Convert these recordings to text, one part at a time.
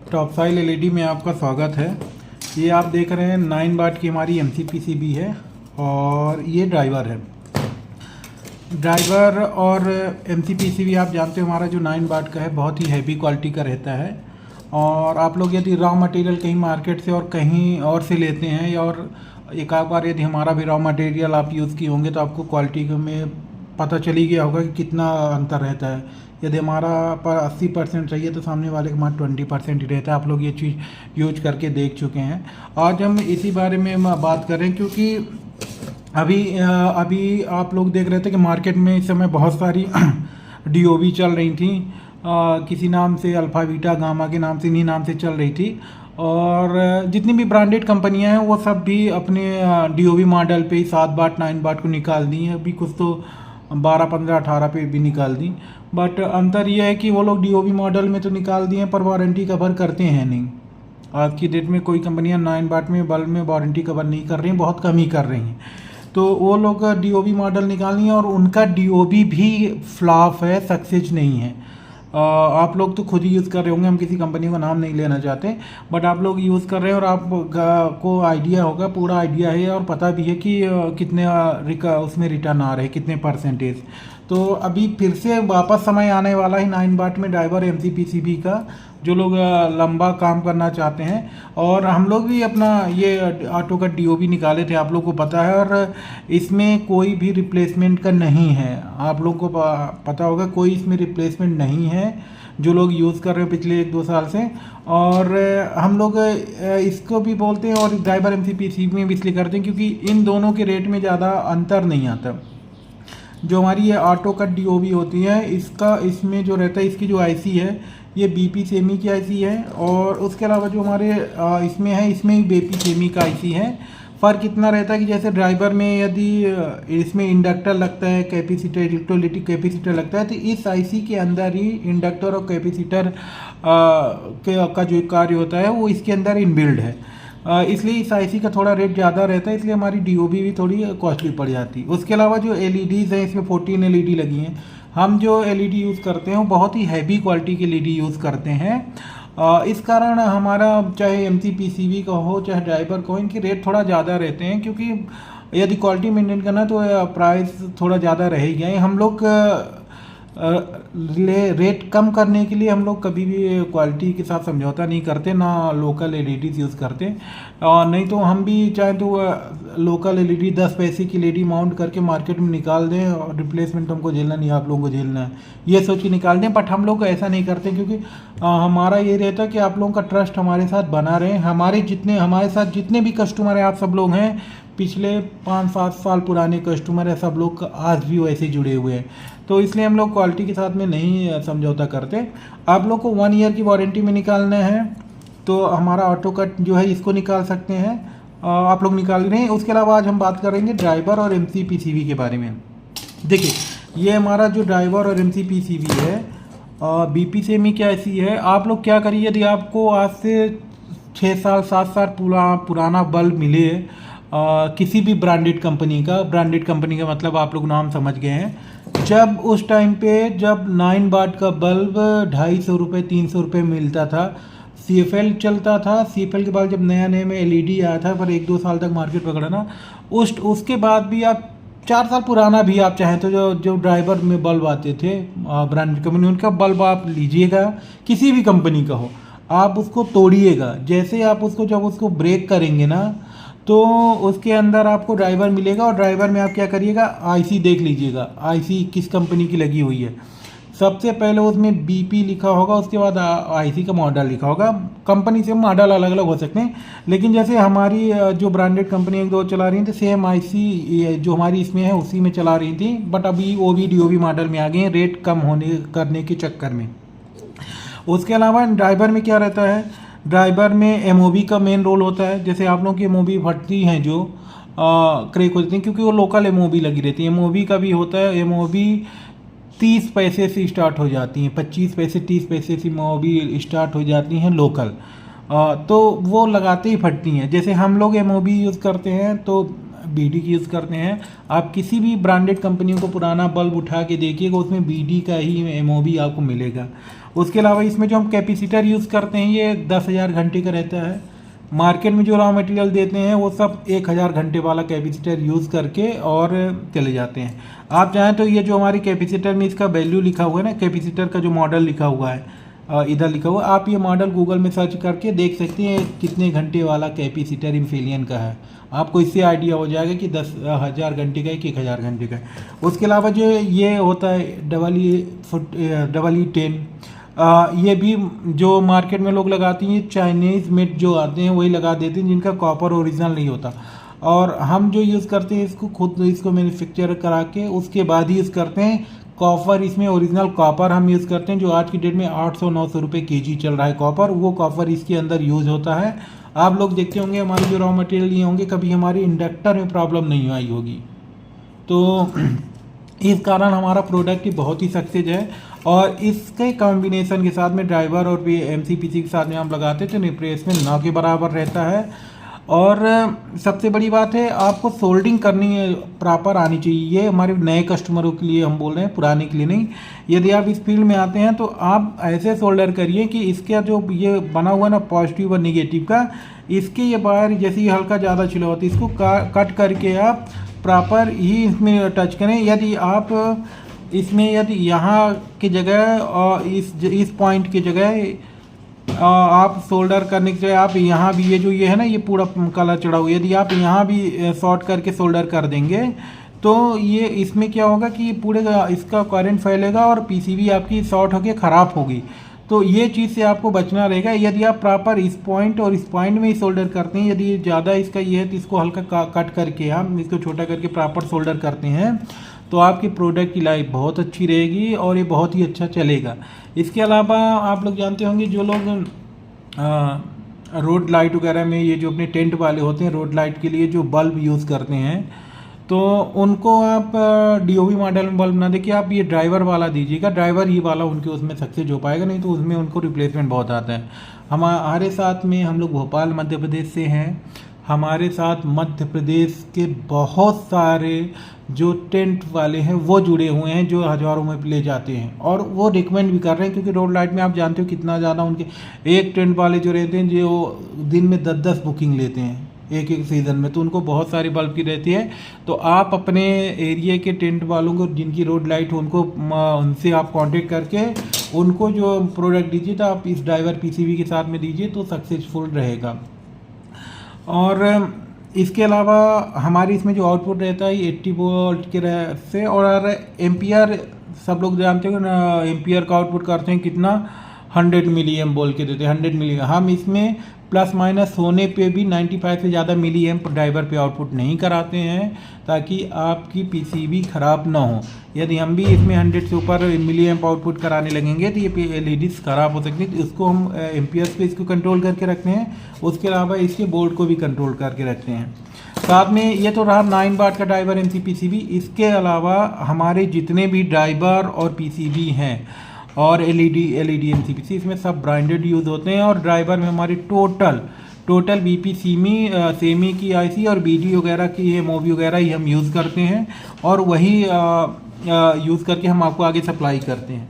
टॉपसाइल LED में आपका स्वागत है। ये आप देख रहे हैं 9 वाट की हमारी एमसीपीसीबी है और ये ड्राइवर है। ड्राइवर और एमसीपीसीबी आप जानते हो हमारा जो 9 वाट का है बहुत ही हैवी क्वालिटी का रहता है। और आप लोग यदि रॉ मटेरियल कहीं मार्केट से और कहीं और से लेते हैं और एक आध बार यदि हमारा भी रॉ मटेरियल आप यूज़ किए होंगे तो आपको क्वालिटी में पता चली गया होगा कि कितना अंतर रहता है। यदि हमारा पर 80% चाहिए तो सामने वाले के मात्र 20% ही रहता है। आप लोग ये चीज़ यूज करके देख चुके हैं। आज हम इसी बारे में बात कर रहे हैं क्योंकि अभी आप लोग देख रहे थे कि मार्केट में इस समय बहुत सारी डीओवी चल रही थी। किसी नाम से अल्फा बीटा गामा के नाम से, इन्हीं नाम से चल रही थी। और जितनी भी ब्रांडेड कंपनियां हैं वो सब भी अपने डीओवी मॉडल पे ही 7 वाट 9 वाट को निकाल दी हैं। अभी कुछ तो 12, 15, 18 पे भी निकाल दी। बट अंतर यह है कि वो लोग डीओवी मॉडल में तो निकाल दिए हैं पर वारंटी कवर करते हैं नहीं। आज की डेट में कोई कंपनियां 9 वाट में बल्ब में वारंटी कवर नहीं कर रही हैं, बहुत कम ही कर रही हैं। तो वो लोग डीओवी मॉडल निकाल रही हैं और उनका डीओवी भी फ्लॉप है, सक्सेस नहीं है। आप लोग तो खुद ही यूज़ कर रहे होंगे, हम किसी कंपनी का नाम नहीं लेना चाहते, बट आप लोग यूज़ कर रहे हैं और आपको आइडिया होगा, पूरा आइडिया है और पता भी है कि कितने उसमें रिटर्न आ रहे हैं, कितने परसेंटेज। तो अभी फिर से वापस समय आने वाला है 9 वाट में ड्राइवर एमसीपीसीबी का, जो लोग लंबा काम करना चाहते हैं। और हम लोग भी अपना ये ऑटो का डीओवी निकाले थे, आप लोग को पता है। और इसमें कोई भी रिप्लेसमेंट का नहीं है, आप लोग को पता होगा, कोई इसमें रिप्लेसमेंट नहीं है जो लोग यूज़ कर रहे हैं पिछले 1-2 साल से। और हम लोग इसको भी बोलते हैं और ड्राइवर एमसीपीसीबी में भी इसलिए करते हैं क्योंकि इन दोनों के रेट में ज़्यादा अंतर नहीं आता। जो हमारी ये ऑटो कट डीओवी होती है, इसमें जो रहता है, इसकी जो आईसी है ये बीपी सेमी की आईसी है। और उसके अलावा जो हमारे इसमें है, इसमें ही बीपी सेमी का आईसी है। फ़र्क इतना रहता है कि जैसे ड्राइवर में यदि इसमें इंडक्टर लगता है, कैपेसिटर, इलेक्ट्रोलाइटिक कैपेसिटर लगता है, तो इस आईसी के अंदर ही इंडक्टर और कैपेसिटर का जो कार्य होता है वो इसके अंदर इनबिल्ड है। इसलिए इस आईसी का थोड़ा रेट ज़्यादा रहता है, इसलिए हमारी डीओवी भी थोड़ी कॉस्टली पड़ जाती है। उसके अलावा जो एलईडीज़ हैं, इसमें 14 एलईडी लगी हैं। हम जो एलईडी यूज़ करते हैं वो बहुत ही हैवी क्वालिटी की एलईडी यूज़ करते हैं। इस कारण हमारा चाहे एमसीपीसीबी का हो चाहे ड्राइवर का हो, इनके रेट थोड़ा ज़्यादा रहते हैं क्योंकि यदि क्वालिटी मेंटेन करना तो प्राइस थोड़ा ज़्यादा रहेगा। हम लोग रेट कम करने के लिए हम लोग कभी भी क्वालिटी के साथ समझौता नहीं करते, ना लोकल एलईडीज़ यूज़ करते। नहीं तो हम भी चाहे तो लोकल एलईडी 10 पैसे की एलईडी माउंट करके मार्केट में निकाल दें और रिप्लेसमेंट हमको झेलना नहीं, आप लोगों को झेलना है, ये सोच के निकाल दें। बट हम लोग ऐसा नहीं करते क्योंकि हमारा ये रहता है कि आप लोगों का ट्रस्ट हमारे साथ बना रहे। हमारे साथ जितने भी कस्टमर हैं, आप सब लोग हैं, पिछले 5-7 साल पुराने कस्टमर है, सब लोग आज भी वैसे जुड़े हुए हैं। तो इसलिए हम लोग क्वालिटी के साथ में नहीं समझौता करते। आप लोग को 1 ईयर की वारंटी में निकालना है तो हमारा ऑटो कट जो है इसको निकाल सकते हैं, आप लोग निकाल रहे हैं। उसके अलावा आज हम बात करेंगे ड्राइवर और एमसीपीसीबी के बारे में। देखिए, ये हमारा जो ड्राइवर और एमसीपीसीबी है बीपी सेमी की ऐसी है। आप लोग क्या करिए, यदि आपको आज से 6 साल 7 साल पुराना बल्ब मिले किसी भी ब्रांडेड कंपनी का मतलब आप लोग नाम समझ गए हैं, जब उस टाइम पे जब 9 वाट का बल्ब 250 रुपये 300 रुपये मिलता था, CFL चलता था। CFL के बाद जब नया में एलईडी आया था, पर 1-2 साल तक मार्केट पकड़ा ना, उसके बाद भी आप 4 साल पुराना भी आप चाहें तो जो ड्राइवर में बल्ब आते थे ब्रांडेड कंपनी, उनका बल्ब आप लीजिएगा, किसी भी कंपनी का हो, आप उसको तोड़िएगा। जैसे आप जब उसको ब्रेक करेंगे ना, तो उसके अंदर आपको ड्राइवर मिलेगा और ड्राइवर में आप क्या करिएगा, आईसी देख लीजिएगा, आईसी किस कंपनी की लगी हुई है। सबसे पहले उसमें बीपी लिखा होगा, उसके बाद आईसी का मॉडल लिखा होगा। कंपनी से मॉडल अलग अलग हो सकते हैं, लेकिन जैसे हमारी जो ब्रांडेड कंपनी 1-2 चला रही थी, सेम आईसी जो हमारी इसमें है उसी में चला रही थी। बट अभी वो भी डीओवी मॉडल में आ गए हैं रेट कम करने के चक्कर में। उसके अलावा ड्राइवर में क्या रहता है, ड्राइवर में एमओबी का मेन रोल होता है। जैसे आप लोगों की एमओबी फटती हैं जो क्रैक होती हैं, क्योंकि वो लोकल एमओबी लगी रहती है। एमओबी का भी होता है, एमओबी 30 पैसे से स्टार्ट हो जाती हैं, 25 पैसे 30 पैसे से एमओबी स्टार्ट हो जाती हैं लोकल। तो वो लगाते ही फटती हैं। जैसे हम लोग एमओबी यूज़ करते हैं तो BD की यूज़ करते हैं। आप किसी भी ब्रांडेड कंपनियों को पुराना बल्ब उठा के देखिएगा, उसमें BD का ही MOB आपको मिलेगा। उसके अलावा इसमें जो हम कैपेसिटर यूज़ करते हैं ये 10,000 घंटे का रहता है। मार्केट में जो रॉ मटेरियल देते हैं वो सब 1000 घंटे वाला कैपेसिटर यूज़ करके और चले जाते हैं। आप चाहें तो ये जो हमारी कैपेसिटर में इसका वैल्यू लिखा हुआ है ना, कैपेसिटर का जो मॉडल लिखा हुआ है इधर लिखा हुआ, आप ये मॉडल गूगल में सर्च करके देख सकते हैं कितने घंटे वाला कैपेसिटर इन्फिलियन का है। आपको इससे आइडिया हो जाएगा कि 10,000 घंटे का है कि 1000 घंटे का है। उसके अलावा जो ये होता है EE10, ये भी जो मार्केट में लोग लगाती हैं, चाइनीज़ मेड जो आते हैं वही लगा देते हैं, जिनका कॉपर ओरिजिनल नहीं होता। और हम जो यूज़ करते हैं इसको खुद इसको मैन्युफैक्चर करा के उसके बाद ही यूज़ करते हैं। कॉपर इसमें ओरिजिनल कॉपर हम यूज़ करते हैं, जो आज की डेट में 800-900 रुपये kg चल रहा है कॉपर, वो कॉपर इसके अंदर यूज़ होता है। आप लोग देखते होंगे हमारे जो रॉ मटेरियल लिए होंगे, कभी हमारी इंडक्टर में प्रॉब्लम नहीं आई होगी। तो इस कारण हमारा प्रोडक्ट ही बहुत ही सक्सेस है। और इसके कॉम्बिनेशन के साथ में ड्राइवर और भी MCPC के साथ में हम लगाते हैं तो रिप्लेसमेंट ना के बराबर रहता है। और सबसे बड़ी बात है, आपको सोल्डिंग करनी प्रॉपर आनी चाहिए। ये हमारे नए कस्टमरों के लिए हम बोल रहे हैं, पुराने के लिए नहीं। यदि आप इस फील्ड में आते हैं तो आप ऐसे सोल्डर करिए कि इसका जो ये बना हुआ ना पॉजिटिव और निगेटिव का, इसके ये वायर जैसे हल्का ज़्यादा छिला होता है, इसको कट करके आप प्रॉपर ही इसमें टच करें। यदि आप इसमें यदि यहाँ की जगह और इस पॉइंट की जगह आप सोल्डर करने के आप यहाँ भी ये है ना, ये पूरा कलर चढ़ा हुआ, यदि आप यहाँ भी शॉर्ट करके सोल्डर कर देंगे तो ये इसमें क्या होगा कि पूरे इसका करंट फैलेगा और PCB आपकी शॉर्ट होकर ख़राब होगी। तो ये चीज़ से आपको बचना रहेगा। यदि आप प्रॉपर इस पॉइंट और इस पॉइंट में ही सोल्डर करते हैं, यदि ज़्यादा इसका ये है तो इसको हल्का कट करके हम इसको छोटा करके प्रॉपर सोल्डर करते हैं तो आपकी प्रोडक्ट की लाइफ बहुत अच्छी रहेगी और ये बहुत ही अच्छा चलेगा। इसके अलावा आप लोग जानते होंगे जो लोग रोड लाइट वगैरह में ये जो अपने टेंट वाले होते हैं, रोड लाइट के लिए जो बल्ब यूज़ करते हैं, तो उनको आप DOV मॉडल में बल्ब ना देखिए, आप ये ड्राइवर वाला दीजिएगा। ड्राइवर ही वाला उनके उसमें सक्सेस हो पाएगा, नहीं तो उसमें उनको रिप्लेसमेंट बहुत आता है। हमारे साथ में हम लोग भोपाल मध्य प्रदेश से हैं। हमारे साथ मध्य प्रदेश के बहुत सारे जो टेंट वाले हैं वो जुड़े हुए हैं, जो हज़ारों में ले जाते हैं और वो रिकमेंड भी कर रहे हैं, क्योंकि रोड लाइट में आप जानते हो कितना ज़्यादा उनके एक टेंट वाले जो रहते हैं जो दिन में 10-10 बुकिंग लेते हैं एक सीज़न में, तो उनको बहुत सारी बल्ब की रहती है। तो आप अपने एरिया के टेंट वालों को जिनकी रोड लाइट हो उनसे आप कांटेक्ट करके उनको जो प्रोडक्ट दीजिए तो आप इस ड्राइवर PCB के साथ में दीजिए तो सक्सेसफुल रहेगा। और इसके अलावा हमारी इसमें जो आउटपुट रहता है 80 वोल्ट के से, और एम्पियर सब लोग जानते हो ना, एम्पियर का आउटपुट करते हैं कितना 100 मिलीएम बोल के देते हैं, 100 मिलीएम। हम इसमें प्लस माइनस होने पे भी 95 से ज़्यादा मिलीएम ड्राइवर पे आउटपुट नहीं कराते हैं ताकि आपकी PCB ख़राब ना हो। यदि हम भी इसमें 100 से ऊपर मिलीएम आउटपुट कराने लगेंगे तो ये LEDs ख़राब हो सकती है। तो इसको हम एम्पियर्स पे इसको कंट्रोल करके रखते हैं। उसके अलावा इसके बोर्ड को भी कंट्रोल करके रखते हैं। साथ में ये तो रहा 9 वाट का ड्राइवर MCPCB। इसके अलावा हमारे जितने भी ड्राइवर और PCB हैं और LED MCPC, इसमें सब ब्रांडेड यूज़ होते हैं। और ड्राइवर में हमारी टोटल BP सेमी की IC और BD वगैरह की MOB वगैरह ही हम यूज़ करते हैं और वही यूज़ करके हम आपको आगे सप्लाई करते हैं।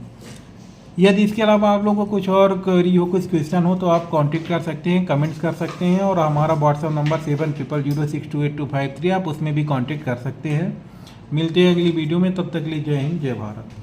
यदि इसके अलावा आप लोगों को कुछ और क्वेरी हो, कुछ क्वेश्चन हो तो आप कांटेक्ट कर सकते हैं, कमेंट्स कर सकते हैं। और हमारा व्हाट्सएप नंबर 7000628253, आप उसमें भी कांटेक्ट कर सकते हैं। मिलते हैं अगली वीडियो में, तब तक के लिए जय हिंद, जय भारत।